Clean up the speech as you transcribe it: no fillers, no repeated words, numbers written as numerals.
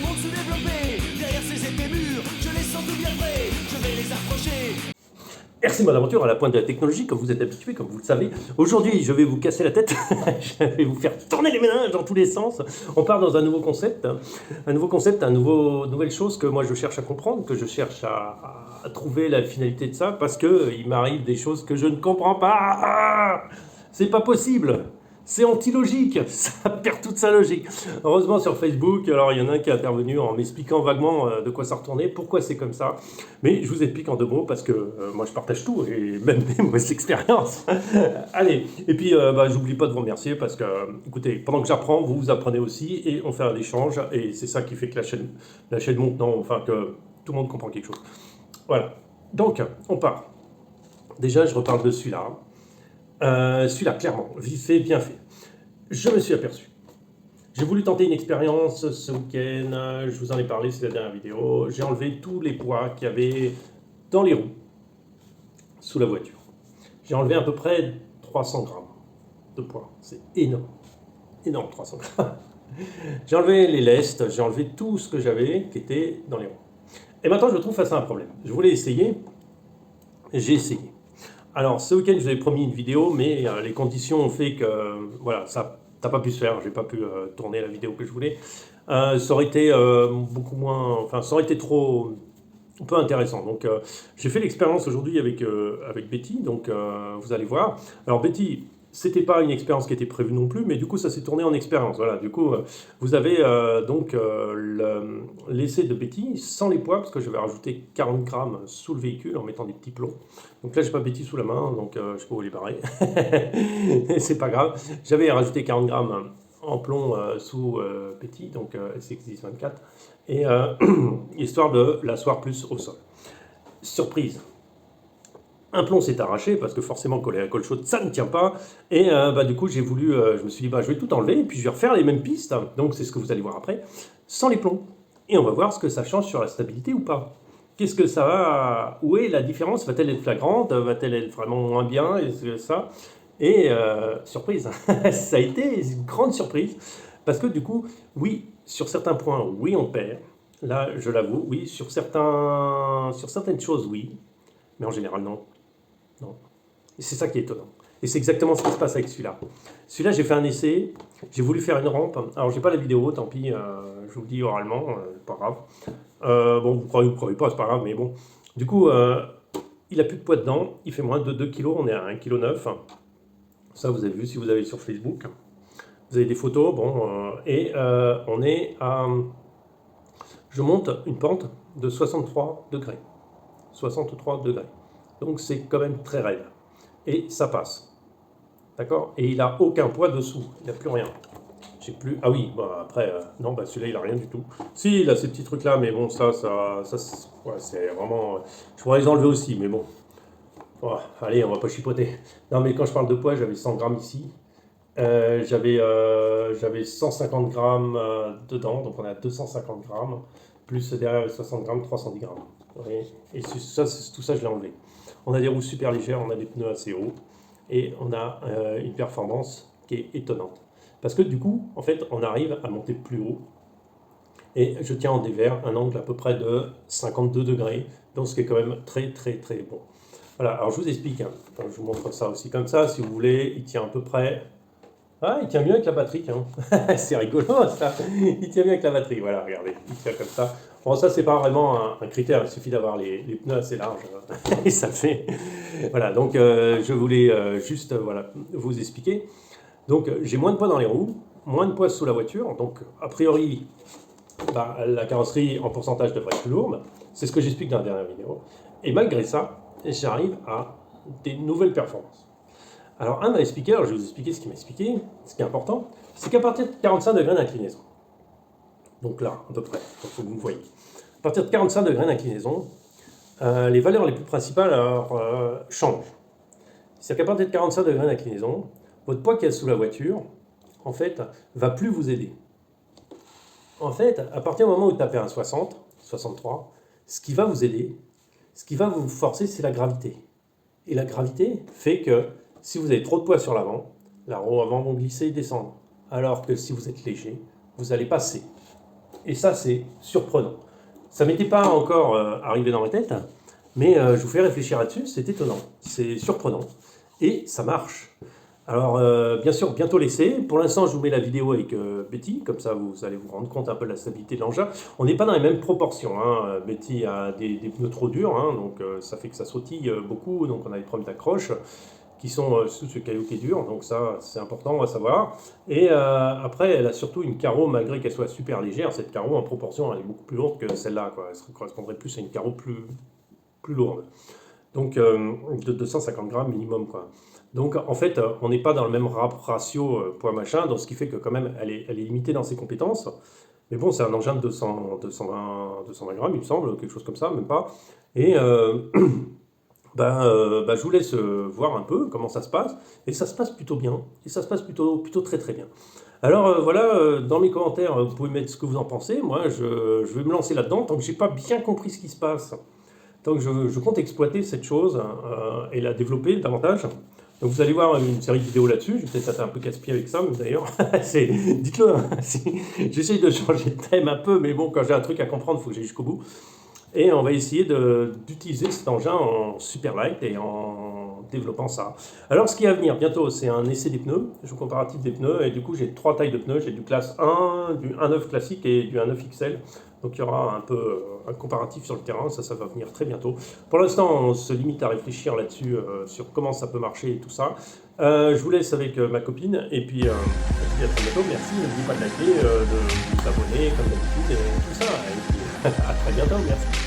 mondes se développer. Derrière ces épais murs, je les sens tout bien prêts. Je vais les approcher. Merci mon aventure à la pointe de la technologie, comme vous êtes habitué, comme vous le savez. Aujourd'hui, je vais vous casser la tête, je vais vous faire tourner les méninges dans tous les sens. On part dans un nouveau concept, nouvelle chose que moi je cherche à comprendre, que je cherche à trouver la finalité de ça, parce que il m'arrive des choses que je ne comprends pas. C'est pas possible. C'est antilogique, ça perd toute sa logique. Heureusement sur Facebook, alors il y en a un qui est intervenu en m'expliquant vaguement de quoi ça retournait, pourquoi c'est comme ça. Mais je vous explique en deux mots parce que moi je partage tout et même des mauvaises expériences. Allez, et puis j'oublie pas de vous remercier parce que, écoutez, pendant que j'apprends, vous apprenez aussi et on fait un échange et c'est ça qui fait que la chaîne monte, non, enfin que tout le monde comprend quelque chose. Voilà, donc on part. Déjà je reparle de celui-là. Celui-là, clairement, vite fait, bien fait. Je me suis aperçu. J'ai voulu tenter une expérience ce week-end, je vous en ai parlé, c'est la dernière vidéo. J'ai enlevé tous les poids qu'il y avait dans les roues, sous la voiture. J'ai enlevé à peu près 300 grammes de poids. C'est énorme. Énorme, 300 grammes. J'ai enlevé les lestes, j'ai enlevé tout ce que j'avais qui était dans les roues. Et maintenant, je me trouve face à un problème. Je voulais essayer, j'ai essayé. Alors, ce week-end, je vous avais promis une vidéo, mais les conditions ont fait que, voilà, ça n'a pas pu se faire. J'ai pas pu tourner la vidéo que je voulais. Ça aurait été beaucoup moins, enfin, ça aurait été trop, peu intéressant. Donc, j'ai fait l'expérience aujourd'hui avec Betty. Donc, vous allez voir. Alors, Betty, c'était pas une expérience qui était prévue non plus, mais du coup, ça s'est tourné en expérience. Voilà. Du coup, vous avez l'essai de Betty sans les poids, parce que je vais rajouter 40 grammes sous le véhicule en mettant des petits plombs. Donc là, j'ai pas Betty sous la main, donc je sais pas où les barrer. C'est pas grave. J'avais rajouté 40 grammes en plomb sous Betty, donc SX1024, et histoire de l'asseoir plus au sol. Surprise, un plomb s'est arraché parce que forcément coller à la colle chaude ça ne tient pas et du coup j'ai voulu, je me suis dit je vais tout enlever et puis je vais refaire les mêmes pistes, donc c'est ce que vous allez voir après, sans les plombs. Et on va voir ce que ça change sur la stabilité ou pas. Qu'est-ce que ça va, où est la différence, va-t-elle être flagrante, va-t-elle être vraiment moins bien et ça. Et surprise, ça a été une grande surprise parce que du coup oui, sur certains points oui on perd, là je l'avoue, oui sur certaines choses oui, mais en général non. Non. Et c'est ça qui est étonnant. Et c'est exactement ce qui se passe avec celui-là. Celui-là, j'ai fait un essai, j'ai voulu faire une rampe. Alors, j'ai pas la vidéo, tant pis, je vous le dis oralement, pas grave. Bon, vous croyez pas, c'est pas grave, mais bon. Du coup, il a plus de poids dedans, il fait moins de 2 kg, on est à 1,9 kg. Ça, vous avez vu si vous avez sur Facebook. Vous avez des photos, bon, on est à. Je monte une pente de 63 degrés. 63 degrés. Donc c'est quand même très raide. Et ça passe. D'accord. Et il n'a aucun poids dessous. Il n'a plus rien. J'ai plus. Ah oui, après, non, celui-là, il n'a rien du tout. Si, il a ces petits trucs-là, mais bon, ça ouais, c'est vraiment. Je pourrais les enlever aussi, mais bon. Oh, allez, on va pas chipoter. Non, mais quand je parle de poids, j'avais 100 grammes ici. J'avais 150 grammes dedans, donc on est à 250 grammes. Plus derrière les 60 grammes, 310 grammes. Et ça, tout ça, je l'ai enlevé. On a des roues super légères, on a des pneus assez hauts et on a une performance qui est étonnante. Parce que du coup, en fait, on arrive à monter plus haut et je tiens en dévers un angle à peu près de 52 degrés, donc ce qui est quand même très très très bon. Voilà, alors je vous explique, hein. Je vous montre ça aussi comme ça, si vous voulez, il tient à peu près. Ah, il tient mieux avec la batterie, hein. C'est rigolo ça. Il tient mieux avec la batterie, voilà, regardez, il tient comme ça. Bon, ça, c'est pas vraiment un critère, il suffit d'avoir les pneus assez larges et ça le fait. Voilà, donc je voulais juste voilà, vous expliquer. Donc, j'ai moins de poids dans les roues, moins de poids sous la voiture, donc a priori, la carrosserie en pourcentage devrait être plus lourde. C'est ce que j'explique dans la dernière vidéo. Et malgré ça, j'arrive à des nouvelles performances. Alors, un m'a expliqué, alors je vais vous expliquer ce qu'il m'a expliqué, ce qui est important, c'est qu'à partir de 45 degrés d'inclinaison, donc là, à peu près, il faut que vous me voyez, à partir de 45 degrés d'inclinaison, les valeurs les plus principales changent. C'est-à-dire qu'à partir de 45 degrés d'inclinaison, votre poids qu'il y a sous la voiture, en fait, va plus vous aider. En fait, à partir du moment où vous tapez un 60, 63, ce qui va vous aider, ce qui va vous forcer, c'est la gravité. Et la gravité fait que si vous avez trop de poids sur l'avant, la roue avant vont glisser et descendre. Alors que si vous êtes léger, vous allez passer. Et ça, c'est surprenant. Ça m'était pas encore arrivé dans ma tête, mais je vous fais réfléchir là-dessus, c'est étonnant, c'est surprenant. Et ça marche. Alors, bien sûr, bientôt l'essai. Pour l'instant, je vous mets la vidéo avec Betty, comme ça vous allez vous rendre compte un peu de la stabilité de l'engin. On n'est pas dans les mêmes proportions, hein. Betty a des pneus trop durs, hein, donc ça fait que ça sautille beaucoup, donc on a des problèmes d'accroche qui sont sous ce caillou qui est dur, donc ça c'est important à savoir. Et après, elle a surtout une carreau, malgré qu'elle soit super légère, cette carreau en proportion elle est beaucoup plus lourde que celle-là, quoi. Elle correspondrait plus à une carreau plus lourde. Donc de 250 grammes minimum, quoi. Donc en fait, on n'est pas dans le même ratio poids machin, donc ce qui fait que quand même, elle est limitée dans ses compétences. Mais bon, c'est un engin de 220 grammes, il me semble, quelque chose comme ça, même pas. Et je vous laisse voir un peu comment ça se passe. Et ça se passe plutôt bien. Et ça se passe plutôt très très bien. Alors voilà, dans mes commentaires, vous pouvez mettre ce que vous en pensez. Moi, je vais me lancer là-dedans, tant que j'ai pas bien compris ce qui se passe. Donc je compte exploiter cette chose et la développer davantage. Donc vous allez voir une série de vidéos là-dessus. Je vais peut-être être un peu casse-pied avec ça, mais d'ailleurs, dites-le. Hein, j'essaye de changer de thème un peu, mais bon, quand j'ai un truc à comprendre, il faut que j'aille jusqu'au bout. Et on va essayer d'utiliser cet engin en super light et en développant ça. Alors ce qui est à venir bientôt, c'est un essai des pneus, jeu comparatif des pneus, et du coup j'ai 3 tailles de pneus, j'ai du classe 1, du 1.9 classique et du 1.9 XL. Donc il y aura un peu un comparatif sur le terrain, ça va venir très bientôt. Pour l'instant, on se limite à réfléchir là-dessus, sur comment ça peut marcher et tout ça. Je vous laisse avec ma copine, et puis à très bientôt. Merci, n'oubliez pas de liker, de vous abonner comme d'habitude, et tout ça. Et puis à très bientôt, merci.